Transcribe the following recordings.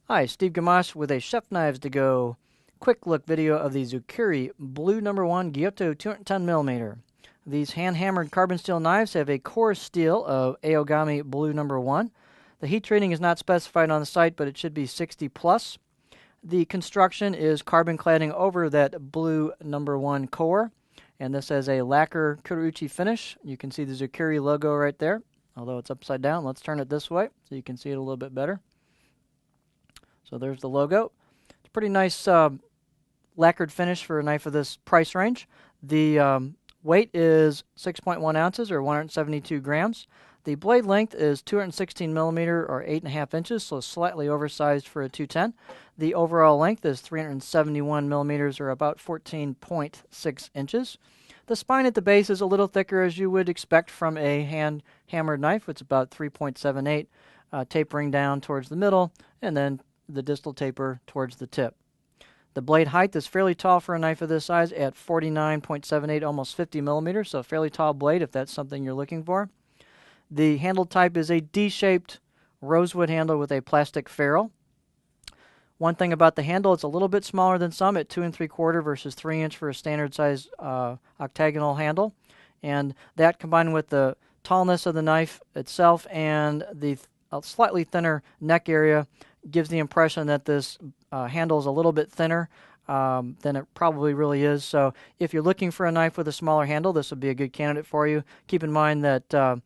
Hi, Steve Gamache with a Chef Knives to Go quick look video of the Zakuri Blue No. 1 Gyuto 210mm. These hand-hammered carbon steel knives have a core steel of Aogami Blue No. 1. The heat treating is not specified on the site, but it should be 60 plus. The construction is carbon cladding over that Blue No. 1 core, and this has a lacquer kurouchi finish. You can see the Zakuri logo right there, although it's upside down. Let's turn it this way so you can see it a little bit better. So there's the logo. It's a pretty nice lacquered finish for a knife of this price range. The weight is 6.1 ounces or 172 grams. The blade length is 216 millimeter or 8.5 inches, so slightly oversized for a 210. The overall length is 371 millimeters or about 14.6 inches. The spine at the base is a little thicker as you would expect from a hand-hammered knife. It's about 3.78, tapering down towards the middle, and then the distal taper towards the tip. The blade height is fairly tall for a knife of this size at 49.78, almost 50 millimeters, so a fairly tall blade if that's something you're looking for. The handle type is a D-shaped rosewood handle with a plastic ferrule. One thing about the handle, it's a little bit smaller than some at 2 3/4 versus 3 inch for a standard size octagonal handle. And that combined with the tallness of the knife itself and the slightly thinner neck area gives the impression that this handle is a little bit thinner than it probably really is. So if you're looking for a knife with a smaller handle, this would be a good candidate for you. Keep in mind that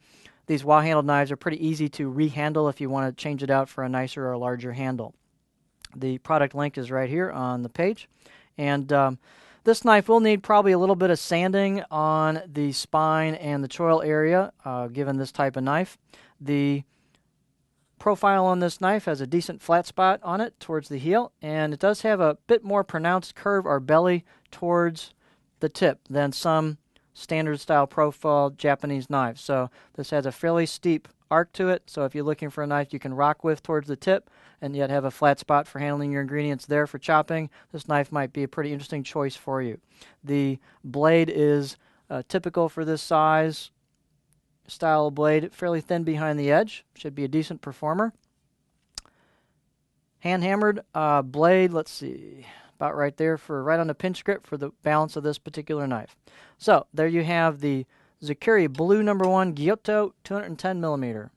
these wah-handled knives are pretty easy to rehandle if you want to change it out for a nicer or larger handle. The product link is right here on the page. And this knife will need probably a little bit of sanding on the spine and the choil area, given this type of knife. The profile on this knife has a decent flat spot on it towards the heel, and it does have a bit more pronounced curve or belly towards the tip than some standard style profile Japanese knives. So this has a fairly steep arc to it, so if you're looking for a knife you can rock with towards the tip and yet have a flat spot for handling your ingredients there for chopping, this knife might be a pretty interesting choice for you. The blade is typical for this size style of blade, fairly thin behind the edge, should be a decent performer. Hand hammered blade, let's see, about right there for right on the pinch grip for the balance of this particular knife. So there you have the Zakuri Blue No. 1 Gyuto 210mm.